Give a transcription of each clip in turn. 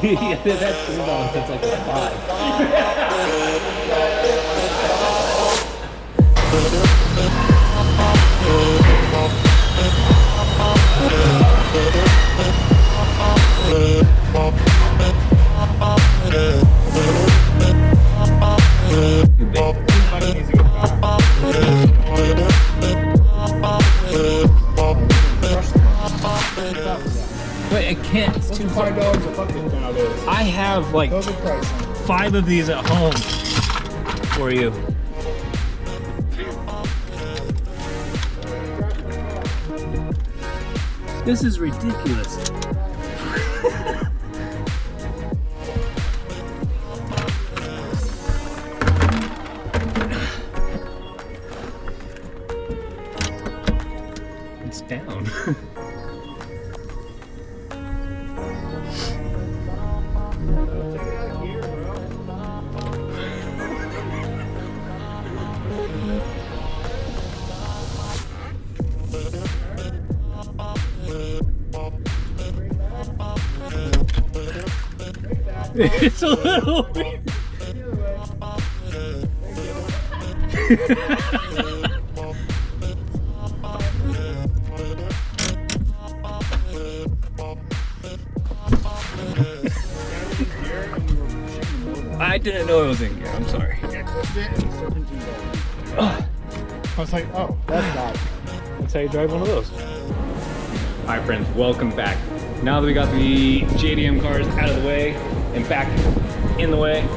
Yeah, they've had $3 since like a 5. Wait, I can't. It's too hard. $5 a bucket nowadays. I have like COVID pricing. 5 of these at home for you. This is ridiculous. It's down. It's a little weird. I didn't know it was in gear, I'm sorry. I was like, oh, that's not. That's how you drive one of those. Alright friends, welcome back. Now that we got the JDM cars out of the way and back in the way,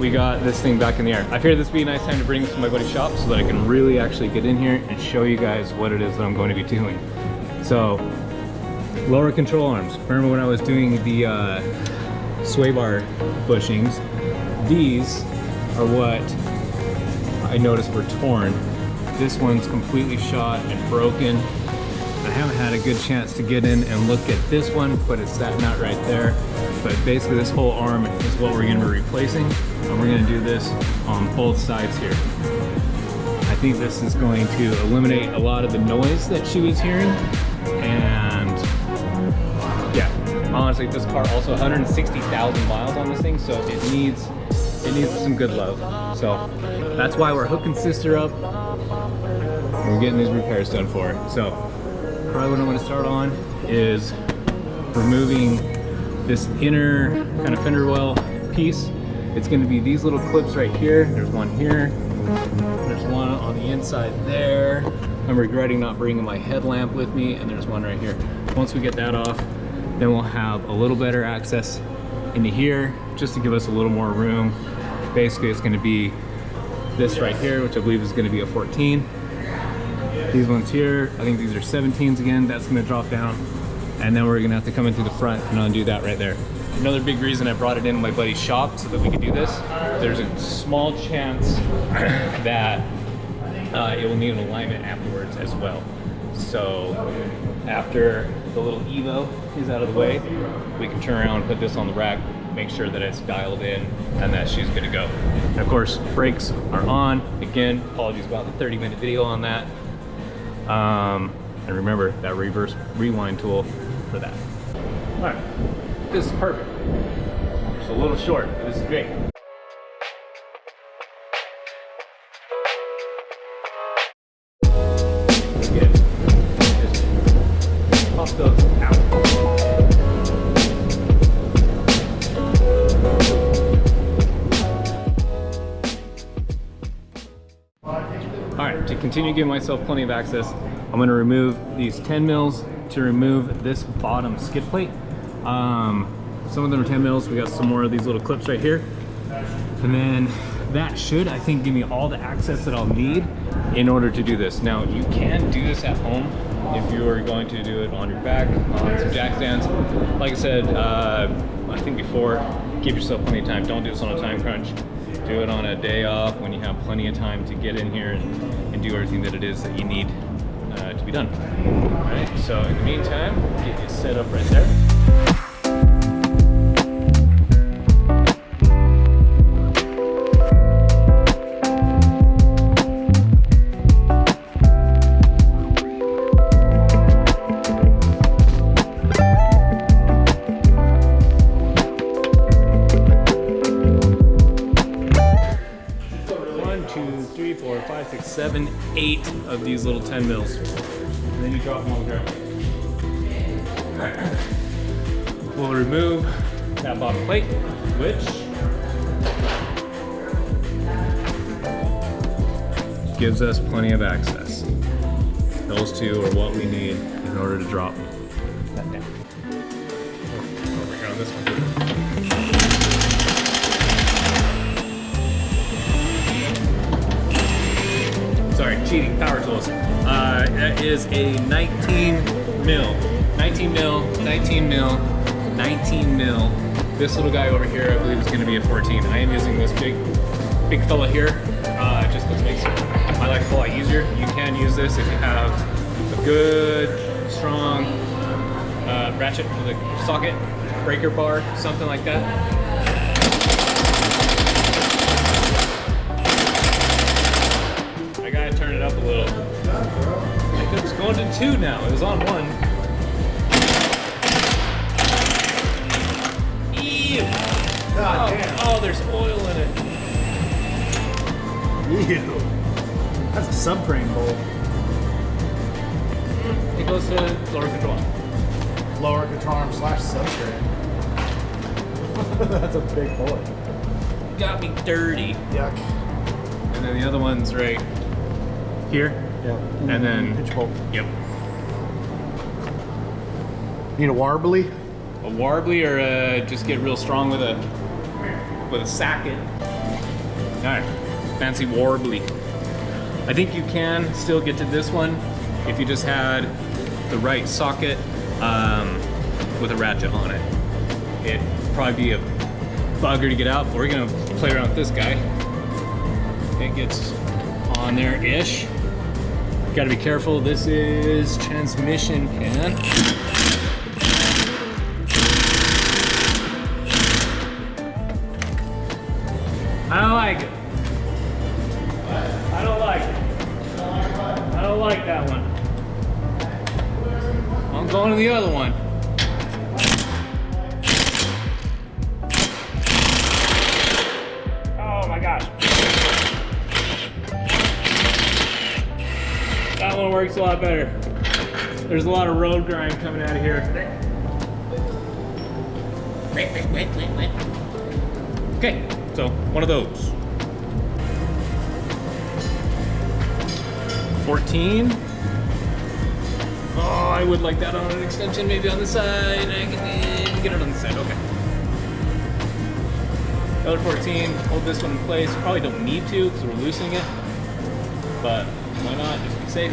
we got this thing back in the air. I figured this would be a nice time to bring this to my buddy's shop so that I can really actually get in here and show you guys what it is that I'm going to be doing. So, lower control arms. Remember when I was doing the sway bar bushings? These are what I noticed were torn. This one's completely shot and broken. I haven't had a good chance to get in and look at this one, but it's that nut right there. But basically this whole arm is what we're going to be replacing, and we're going to do this on both sides here. I think this is going to eliminate a lot of the noise that she was hearing, and yeah, honestly this car also 160,000 miles on this thing, so it needs some good love. So that's why we're hooking sister up and we're getting these repairs done for her. So probably what I'm going to start on is removing this inner kind of fender well piece. It's going to be these little clips right here. There's one here. There's one on the inside there. I'm regretting not bringing my headlamp with me, and there's one right here. Once we get that off, then we'll have a little better access into here just to give us a little more room. Basically, it's going to be this right here, which I believe is going to be a 14. These ones here, I think these are 17s again. That's going to drop down, and then we're going to have to come in through the front and undo that right there. Another big reason I brought it into my buddy's shop so that we could do this, there's a small chance that it will need an alignment afterwards as well. So after the little Evo is out of the way, we can turn around and put this on the rack, make sure that it's dialed in and that she's good to go. And of course, brakes are on. Again, apologies about the 30-minute video on that. And remember that reverse rewind tool for that. All right, this is perfect. It's a little short, but this is great. Again, just pop those out. Alright, to continue giving myself plenty of access, I'm going to remove these 10 mils to remove this bottom skid plate. Some of them are 10 mils. We got some more of these little clips right here. And then that should, I think, give me all the access that I'll need in order to do this. Now, you can do this at home if you are going to do it on your back, on some jack stands. Like I said, I think before, give yourself plenty of time. Don't do this on a time crunch. Do it on a day off when you have plenty of time to get in here and do everything that it is that you need to be done. All right, so in the meantime, get you set up right there. 7, 8 of these little 10 mils. And then you drop them on the ground. We'll remove that bottom plate, which gives us plenty of access. Those two are what we need in order to drop that down. Over here on this one. Sorry, cheating, power tools. That is a 19 mil. 19 mil, 19 mil, 19 mil. This little guy over here, I believe, is going to be a 14. I am using this big fella here, just because it makes my life a lot easier. You can use this if you have a good, strong ratchet for the socket, breaker bar, something like that. I gotta turn it up a little. It's going to 2 now. It was on 1. Ew. God damn. Oh, there's oil in it. Ew. That's a subframe bolt. It goes to lower control arm. Lower control arm / subframe. That's a big bolt. Got me dirty. Yuck. And then the other one's right here. Yeah. And then, Pitch bolt. yep. Need a warbly? A warbly or just get real strong with a socket. All right, fancy warbly. I think you can still get to this one if you just had the right socket with a ratchet on it. It'd probably be a bugger to get out, but we're gonna play around with this guy. It gets on there-ish. Gotta be careful, this is transmission pan. I don't like it. I don't like it. I don't like that one. I'm going to the other one. Oh my gosh. That one works a lot better. There's a lot of road grind coming out of here. Okay, so one of those. 14. Oh, I would like that on an extension, maybe on the side. I can get it on the side, okay. Other 14, hold this one in place. Probably don't need to because we're loosening it, but why not, just be safe.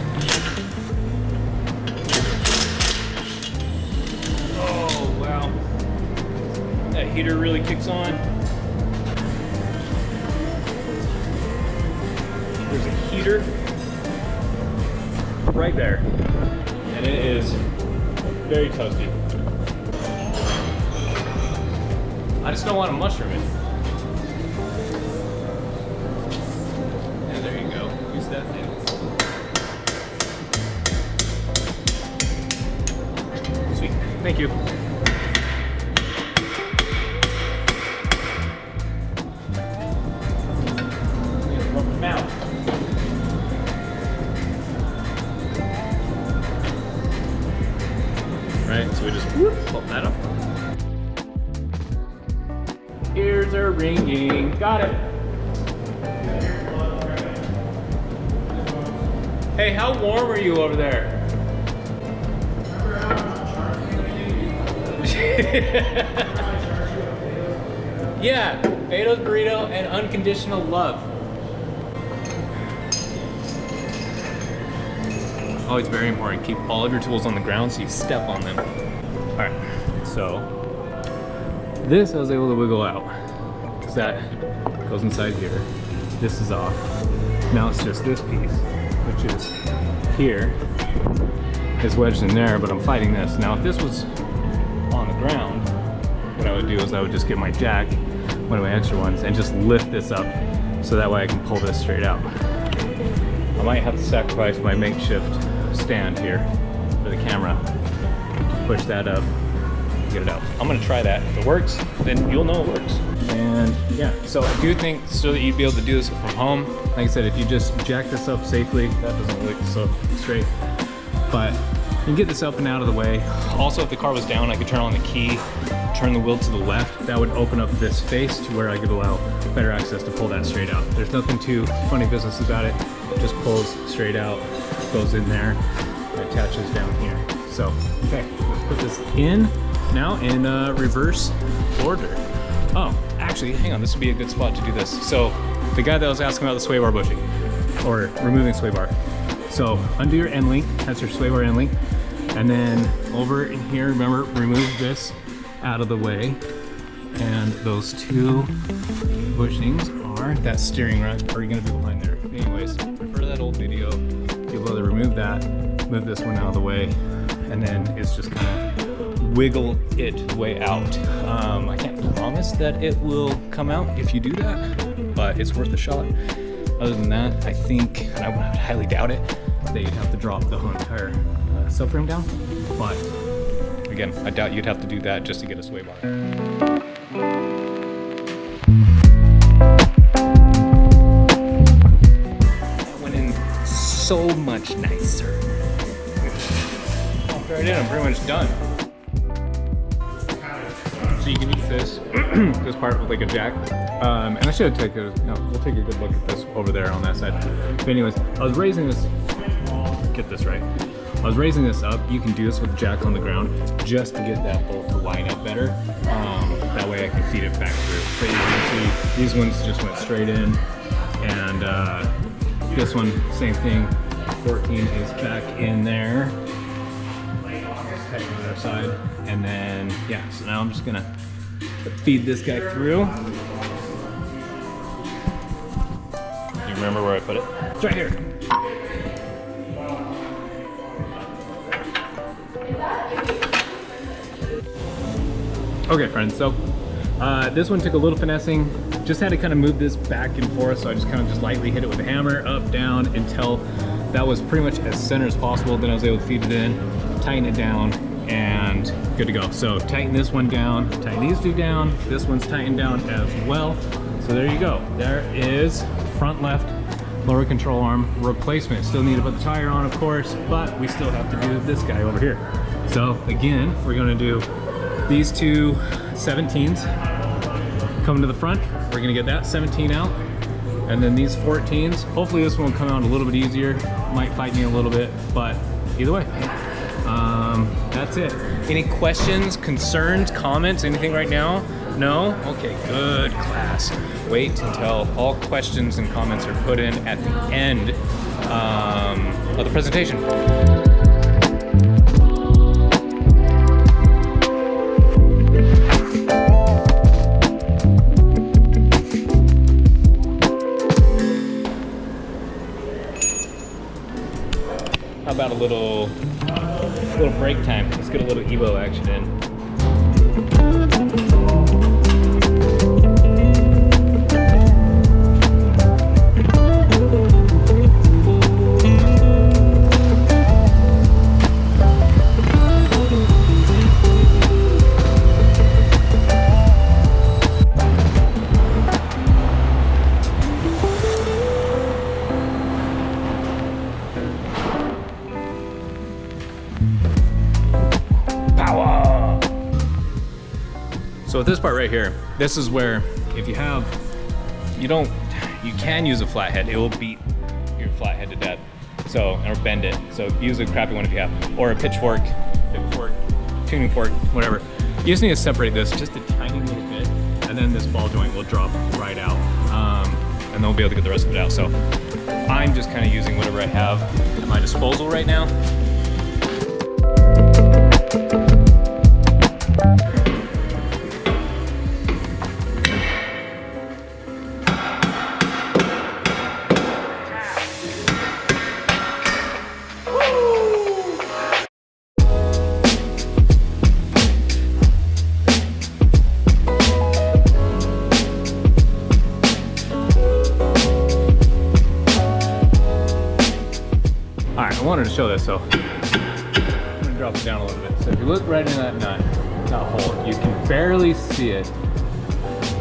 Oh, wow. That heater really kicks on. There's a heater right there, and it is very toasty. I just don't want to mushroom it. And there you go. Use that thing. Sweet. Thank you. Rub them out. Right, so we just pop that up. Ears are ringing. Got it. Hey, how warm are you over there? Yeah, Beto's burrito and unconditional love. Oh, it's very important. Keep all of your tools on the ground so you step on them. All right, so this I was able to wiggle out because that goes inside here. This is off. Now it's just this piece, which is here. It's wedged in there, but I'm fighting this. Now, if this was on the ground, what I would do is I would just get my jack, one of my extra ones, and just lift this up so that way I can pull this straight out. I might have to sacrifice my makeshift stand here for the camera, push that up, get it out. I'm gonna try that. If it works, then you'll know it works. And yeah, so I do think so that you'd be able to do this from home. Like I said, if you just jack this up safely, that doesn't look so straight, but you can get this up and out of the way. Also, if the car was down, I could turn on the key, turn the wheel to the left. That would open up this space to where I could allow better access to pull that straight out. There's nothing too funny business about it. It just pulls straight out, goes in there, and attaches down here. So, okay, let's put this in now in reverse order. Oh, actually, hang on, this would be a good spot to do this. So, the guy that was asking about the sway bar bushing, or removing sway bar. So, undo your end link, that's your sway bar end link. And then over in here, remember, remove this out of the way. And those two bushings are, that steering rod, are gonna be behind there. Anyways, refer to that old video. You'll be able to remove that, move this one out of the way, and then it's just kind of wiggle it way out. I can't promise that it will come out if you do that, but it's worth a shot. Other than that, I think, and I would highly doubt it, that you'd have to drop the whole entire subframe down. But again, I doubt you'd have to do that just to get a sway bar. That went in so much nicer. I'll right in, I'm pretty much done. So you can use this, this part with like a jack. And I should take a, we'll take a good look at this over there on that side. But anyways, I was raising this, get this right. I was raising this up. You can do this with the jack on the ground just to get that bolt to line up better. That way I can feed it back through. But you can see these ones just went straight in. And this one, same thing. 14 is back in there. Head on the other side. And then, yeah, so now I'm just gonna feed this guy through. You remember where I put it? It's right here. Okay, friends, so this one took a little finessing. Just had to kind of move this back and forth, so I just kind of lightly hit it with a hammer, up, down, until that was pretty much as center as possible. Then I was able to feed it in, tighten it down, and good to go. So tighten this one down, tighten these two down. This one's tightened down as well. So there you go. There is front left lower control arm replacement. Still need to put the tire on, of course, but we still have to do this guy over here. So again, we're gonna do these two 17s coming to the front. We're gonna get that 17 out. And then these 14s, hopefully this one will come out a little bit easier. Might fight me a little bit, but either way, that's it. Any questions, concerns, comments, anything right now? No? Okay, good class. Wait until all questions and comments are put in at the end of the presentation. How about a little break time? Let's get a little Evo action in. So with this part right here, this is where if you have, you can use a flathead. It will beat your flathead to death. So, or bend it. So use a crappy one if you have, or a pitchfork, tuning fork, whatever. You just need to separate this just a tiny little bit, and then this ball joint will drop right out. And then we'll be able to get the rest of it out. So I'm just kind of using whatever I have at my disposal right now. I wanted to show this, so I'm gonna drop it down a little bit. So if you look right in that hole, you can barely see it,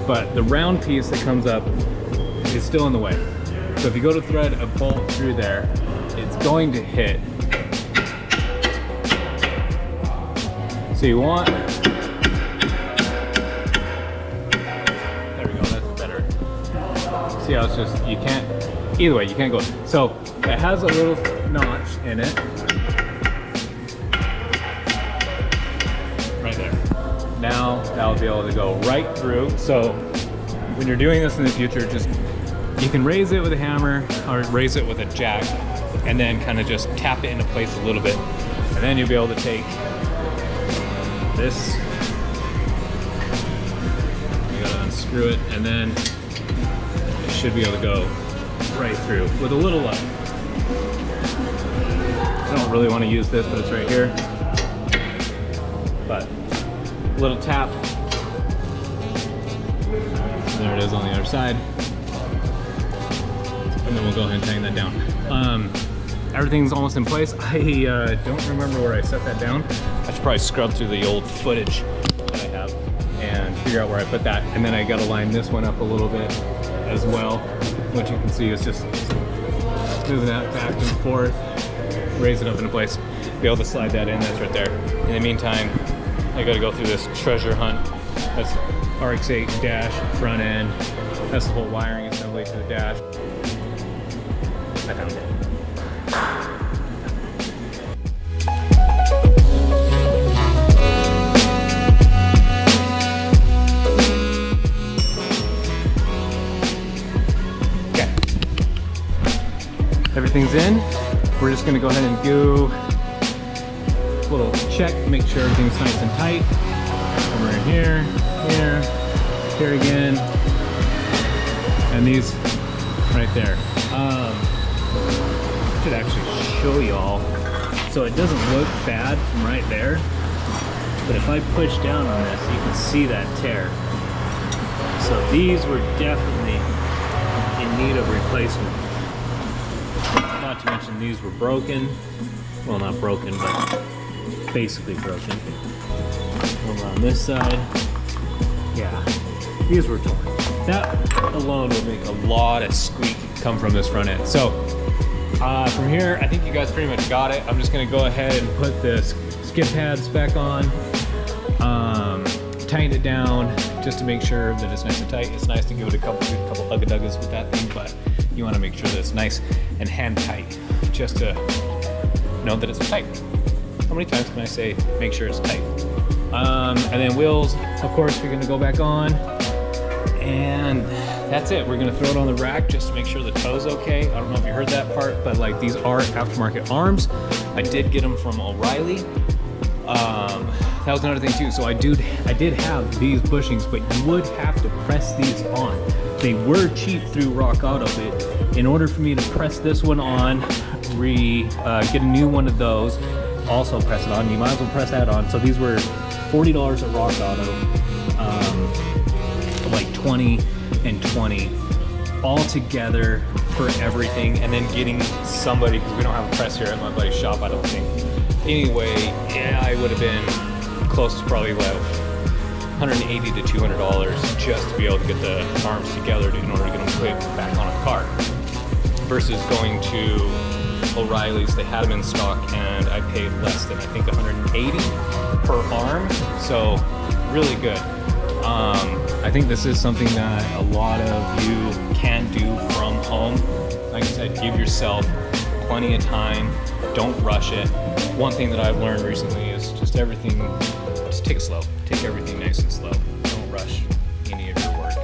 but the round piece that comes up is still in the way. So if you go to thread a bolt through there, it's going to hit. So you want, there we go, that's better. See how it's just, you can't, either way, you can't go. So it has a little notch in it. Right there. Now that'll be able to go right through. So when you're doing this in the future, just, you can raise it with a hammer or raise it with a jack and then kind of just tap it into place a little bit. And then you'll be able to take this, you gotta unscrew it, and then it should be able to go right through with a little luck. I don't really want to use this, but it's right here. But a little tap, and there it is on the other side. And then we'll go ahead and tighten that down. Everything's almost in place. I don't remember where I set that down. I should probably scrub through the old footage that I have and figure out where I put that. And then I gotta line this one up a little bit as well. What you can see is just moving that back and forth, raise it up into place, be able to slide that in, that's right there. In the meantime, I gotta go through this treasure hunt. That's RX8 dash, front end. That's the whole wiring assembly to the dash. I found it. Okay. Everything's in. We're just gonna go ahead and do a little check, make sure everything's nice and tight. Over in here, here again, and these right there. Should actually show y'all. So it doesn't look bad from right there, but if I push down on this, you can see that tear. So these were definitely in need of replacement. Not to mention these were broken. Well, not broken, but basically broken. Over on this side, yeah, these were torn. That alone would make a lot of squeak come from this front end. So from here, I think you guys pretty much got it. I'm just gonna go ahead and put the skid pads back on, tighten it down just to make sure that it's nice and tight. It's nice to give it a couple hug-a-duggas with that thing, but you wanna make sure that it's nice and hand tight just to know that it's tight. How many times can I say, make sure it's tight? And then wheels, of course, we're gonna go back on. And that's it. We're gonna throw it on the rack just to make sure the toe's okay. I don't know if you heard that part, but like these are aftermarket arms. I did get them from O'Reilly. That was another thing too. So I did have these bushings, but you would have to press these on. They were cheap through Rock Auto, but in order for me to press this one on, get a new one of those, also press it on, you might as well press that on. So these were $40 at Rock Auto. Like 20 and 20 all together for everything, and then getting somebody, because we don't have a press here at my buddy's shop, I don't think. Anyway, yeah, I would have been close to probably about $180 to $200 just to be able to get the arms together in order to get them put back on a car. Versus going to O'Reilly's, they had them in stock, and I paid less than, I think, $180 per arm, so really good. I think this is something that a lot of you can do from home. Like I said, give yourself plenty of time, don't rush it. One thing that I've learned recently is just everything, just take it slow. Take everything nice and slow. Don't rush any of your work.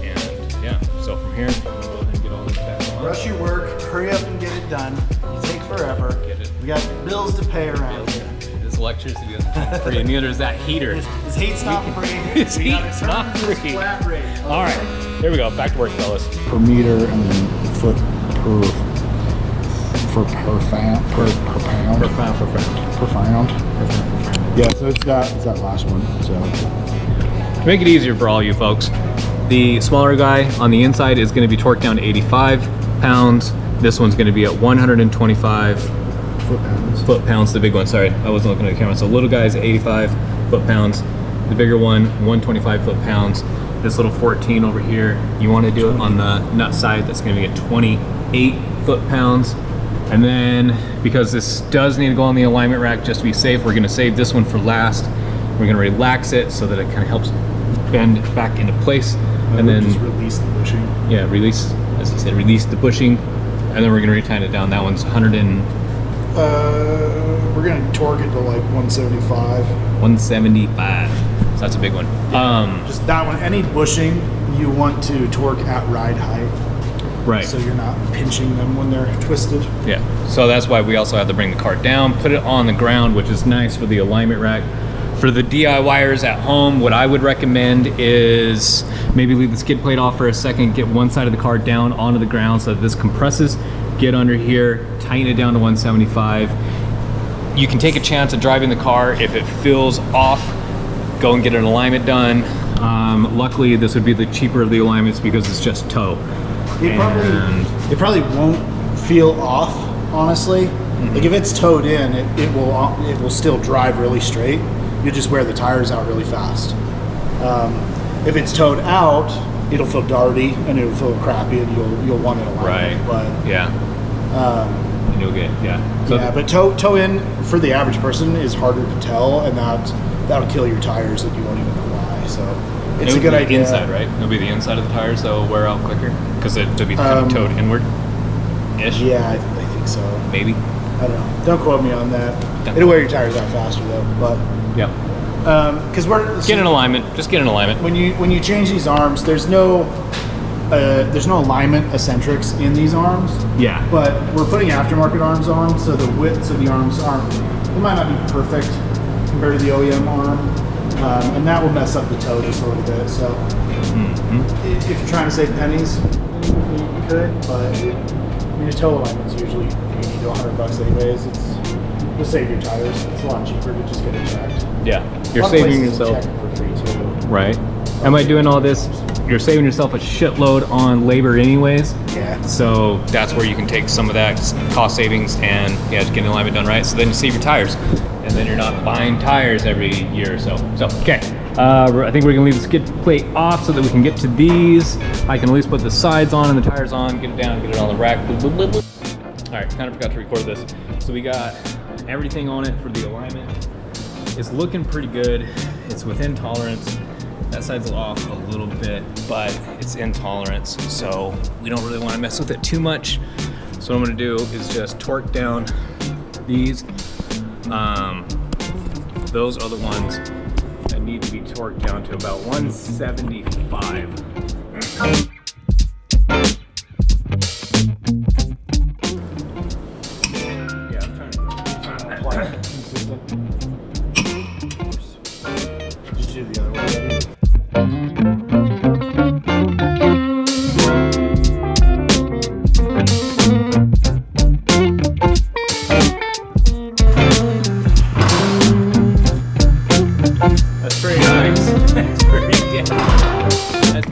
And yeah, so from here, I'm gonna go ahead and get all this back on. Rush your work, hurry up and get it done. It takes forever. Get it. We got bills to pay around here. This electricity doesn't come free, and neither is that heater. His heat's not free. His heat's not free. Flat rate. All right, here we go. Back to work, fellas. Per meter and then foot per pound. Per pound. Per pound. Yeah, so it's that last one. So To make it easier for all you folks, the smaller guy on the inside is going to be torqued down to 85 pounds. This one's going to be at 125 foot-pounds. The big one, sorry, I wasn't looking at the camera. So little guy's 85 foot-pounds. The bigger one, 125 foot-pounds. this little 14 over here. You want to do it on the nut side. That's going to be at 28 foot-pounds. And then, because this does need to go on the alignment rack just to be safe, we're going to save this one for last. We're going to relax it so that it kind of helps bend back into place. And then just release the bushing. Yeah, release, as he said, release the bushing. And then we're going to retighten it down. That one's 100 and... we're going to torque it to like 175. 175. So that's a big one. Just that one. Any bushing you want to torque at ride height. Right. So you're not pinching them when they're twisted. Yeah. So that's why we also have to bring the cart down, put it on the ground, which is nice for the alignment rack. For the DIYers at home, what I would recommend is maybe leave the skid plate off for a second, get one side of the car down onto the ground so that this compresses, get under here, tighten it down to 175. You can take a chance at driving the car. If it feels off, go and get an alignment done. Luckily, this would be the cheaper of the alignments because it's just toe. It probably won't feel off, honestly. Like if it's towed in, it will still drive really straight. You just wear the tires out really fast. If it's towed out, it'll feel darty and it'll feel crappy, and you'll want it aligned. Right. But yeah. And you'll get So yeah, but tow in for the average person is harder to tell, and that'll kill your tires, and you won't even know why. So it's a good idea. Inside, right? It'll be the inside of the tires that'll wear out quicker because it'll be kind of towed inward-ish. Yeah, I think so. Maybe. I don't know. Don't quote me on that. It'll wear your tires out faster though. But yeah. Because get an alignment. Just get an alignment. When you change these arms, there's no alignment eccentrics in these arms. Yeah. But we're putting aftermarket arms on, so the widths of the arms they might not be perfect compared to the OEM arm, and that will mess up the toe just a little bit. So if you're trying to save pennies, you could, but the toe alignment's usually $80 to $100 anyways. You'll save your tires. It's a lot cheaper to just get it checked. Yeah, you're saving yourself. Check it for free too. Right. Am I doing all this? You're saving yourself a shitload on labor anyways. Yeah. So that's where you can take some of that cost savings and just get an alignment done right. So then you save your tires, and then you're not buying tires every year or so. So okay. I think we're gonna leave the skid plate off so that we can get to these. I can at least put the sides on and the tires on, get it down, get it on the rack. All right, kind of forgot to record this. So we got everything on it for the alignment. It's looking pretty good. It's within tolerance. That side's off a little bit, but it's in tolerance. So we don't really want to mess with it too much. So what I'm gonna do is just torque down these. Those are the ones that need to be torqued down to about 175.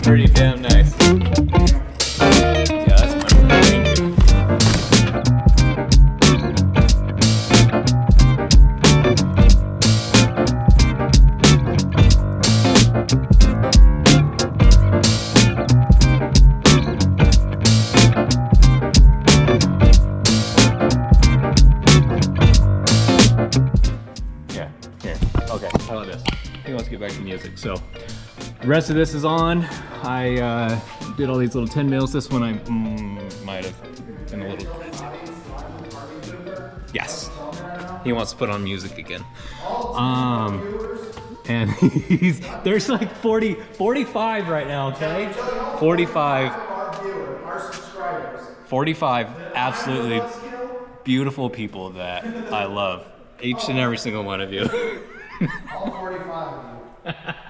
Pretty damn nice. Yeah, that's my thank you. Yeah, here. Okay, how about this? I think let's get back to music. So the rest of this is on. I did all these little 10 mils. This one I might have been a little crazy. Yes. He wants to put on music again. And there's like 45 right now, okay? 45 absolutely beautiful people that I love. Each and every single one of you. All 45 of you.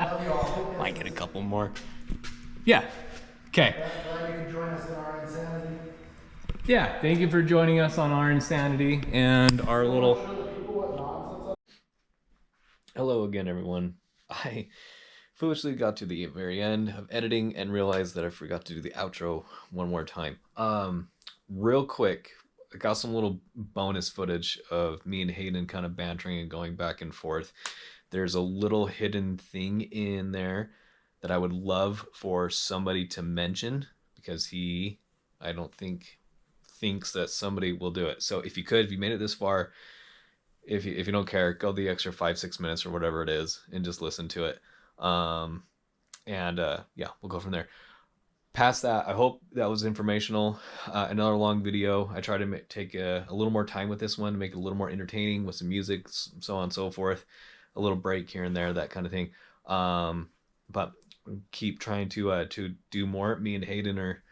Love you all. Might get a couple more. Yeah. Okay. Glad you could join us in our insanity. Yeah. Thank you for joining us on our insanity and our little. Hello again, everyone. I foolishly got to the very end of editing and realized that I forgot to do the outro one more time. Real quick, I got some little bonus footage of me and Hayden kind of bantering and going back and forth. There's a little hidden thing in there that I would love for somebody to mention, because I don't think thinks that somebody will do it. So if you could, if you made it this far, if you don't care, go the extra 5-6 minutes or whatever it is and just listen to it. Yeah, we'll go from there. Past that, I hope that was informational. Another long video. I try to take a little more time with this one to make it a little more entertaining with some music, so on and so forth. A little break here and there, that kind of thing. But keep trying to do more. Me and Hayden are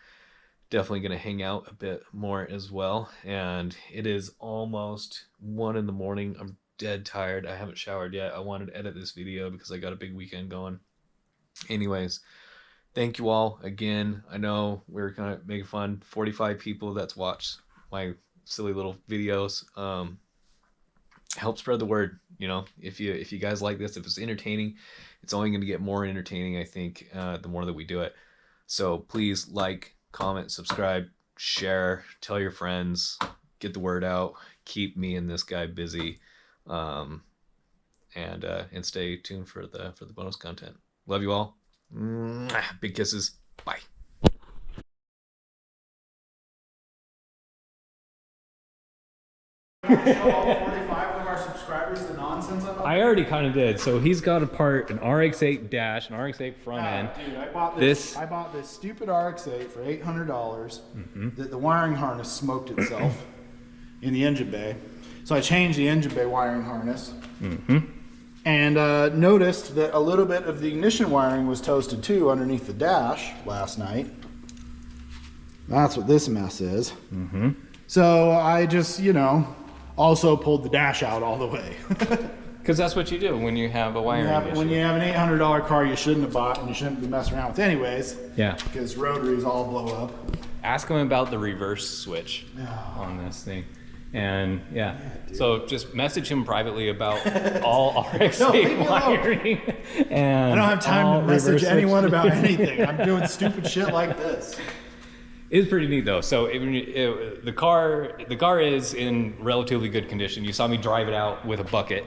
definitely going to hang out a bit more as well. And it is almost 1 a.m. I'm dead tired. I haven't showered yet. I wanted to edit this video because I got a big weekend going. Anyways, thank you all again. I know we're kind of making fun. 45 people that's watched my silly little videos. Help spread the word. You know, if you guys like this, if it's entertaining, it's only going to get more entertaining, I think, the more that we do it. So please like, comment, subscribe, share, tell your friends, get the word out, keep me and this guy busy, and stay tuned for the bonus content. Love you all. Big kisses. Bye. Show all 45 of our subscribers the nonsense of it? I already kind of did. So he's got an RX8 dash, an RX8 front end. Dude, I bought this stupid RX8 for $800. The wiring harness smoked itself in the engine bay. So I changed the engine bay wiring harness. And noticed that a little bit of the ignition wiring was toasted too underneath the dash last night. That's what this mess is. So I just, also pulled the dash out all the way. Because that's what you do when you have a wiring issue. When you have an $800 car you shouldn't have bought and you shouldn't be messing around with anyways. Yeah. Because rotaries all blow up. Ask him about the reverse switch on this thing. And yeah, so just message him privately about all RX8 wiring. And I don't have time to message anyone about anything. I'm doing stupid shit like this. It's pretty neat though. So the car is in relatively good condition. You saw me drive it out with a bucket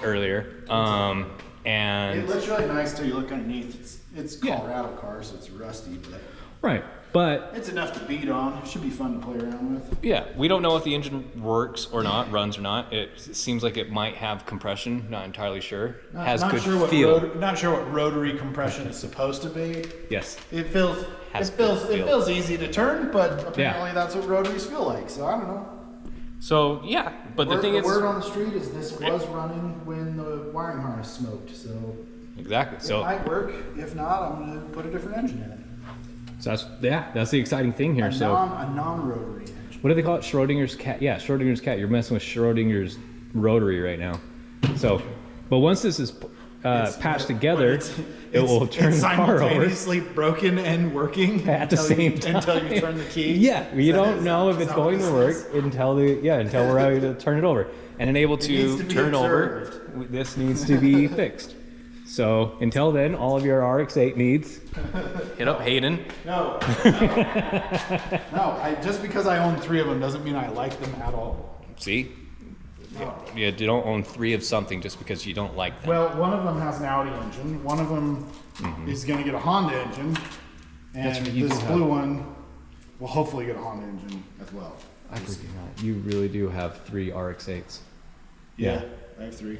earlier. And it looks really nice till you look underneath. It's Colorado car, so it's rusty, but right. But it's enough to beat on. It should be fun to play around with. Yeah, we don't know if the engine works or not, runs or not. It seems like it might have compression. Not entirely sure. Has good feel. Not sure what rotary compression is supposed to be. Yes. It feels easy to turn, but apparently that's what rotaries feel like. So I don't know. So yeah, but the thing is, the word on the street is this was running when the wiring harness smoked. So exactly. So it might work. If not, I'm going to put a different engine in it. So that's the exciting thing here. A non-rotary engine. What do they call it? Schrodinger's cat. Yeah, Schrodinger's cat. You're messing with Schrodinger's rotary right now. So, but once this is patched together, it will turn the car over. Simultaneously broken and working at the same time until you turn the key. Yeah, you don't know if it's going to work until we're ready to turn it over and enable to turn over. This needs to be fixed. So until then, all of your RX8 needs, hit up Hayden. No. Just because I own 3 of them doesn't mean I like them at all. See? No. You don't own 3 of something just because you don't like them. Well, one of them has an Audi engine. One of them is going to get a Honda engine. And this blue one will hopefully get a Honda engine as well. I forget that. You really do have 3 RX8s. Yeah, I have 3.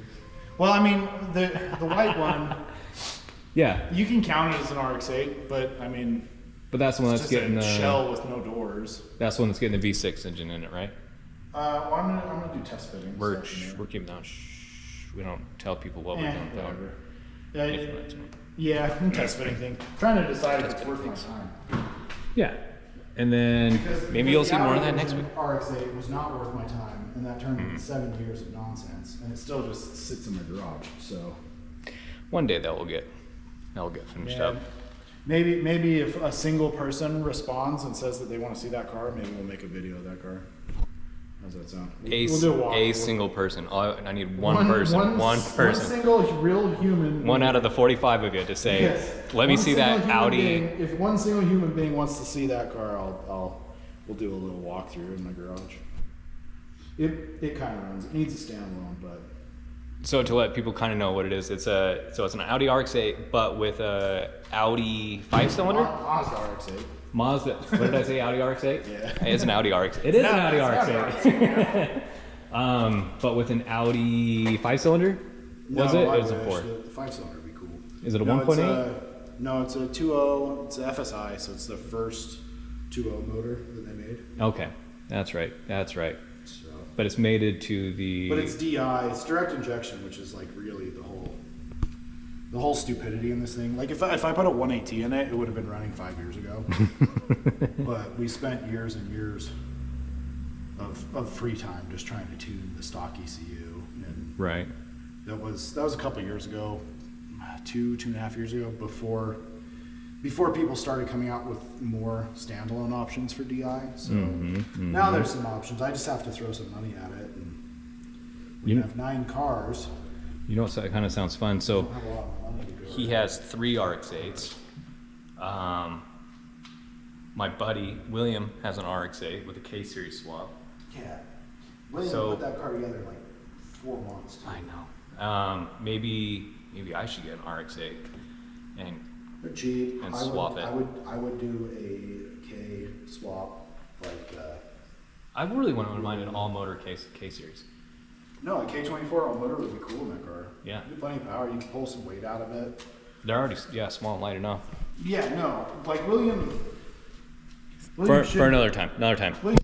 Well, I mean, the white one, yeah, you can count it as an RX8, but I mean, but that's the one that's getting the shell with no doors. That's the one that's getting the V6 engine in it, right? Well, I'm gonna do test fittings. We're keeping that. We don't tell people what we're doing. Yeah, test fitting thing. Trying to decide if it's worth my time. Yeah, and then maybe you'll see more of that next week. RX8 was not worth my time, and that turned into 7 years of nonsense, and it still just sits in my garage. So one day that will get finished up. Maybe if a single person responds and says that they want to see that car, maybe we'll make a video of that car. How's that sound? We'll do a single person. I need one person. One single real human. One out of the 45 of you to say, yes. Let me see that Audi. If one single human being wants to see that car, we'll do a little walkthrough in my garage. It kind of runs. It needs a standalone, but So to let people kind of know what it is, it's an Audi RX8, but with a Audi 5-cylinder. Mazda RX8. Mazda. What did I say? Audi RX8. Yeah. It's an Audi RX. It is an Audi RX8. But with an Audi 5-cylinder. Was it? It was a 4. The 5-cylinder would be cool. Is it a 1.8? No, it's a 2.0. It's a FSI, so it's the first 2.0 motor that they made. Okay, that's right. That's right. So, But it's mated to the. but it's DI. It's direct injection, which is like really the whole stupidity in this thing. Like if I put a 180 in it, it would have been running 5 years ago. But we spent years and years of free time just trying to tune the stock ECU, and Right. that was a couple years ago, 2.5 years ago, before people started coming out with more standalone options for DI. So now there's some options. I just have to throw some money at it, and we have 9 cars. You know what kind of sounds fun? I So don't have a lot of money to go. he has 3 RX8s. My buddy William has an RX8 with a K series swap. Yeah. William So- put that car together in like 4 months. Too. I know. Maybe I should get an RX8 and They're cheap. And swap it. I would do a K swap, like I really wouldn't mind an all motor K series. no, a K24 all motor would be cool in that car. Yeah. It'd be plenty of power. You can pull some weight out of it. They're already small and light enough. Yeah, no, like William For should- another time. William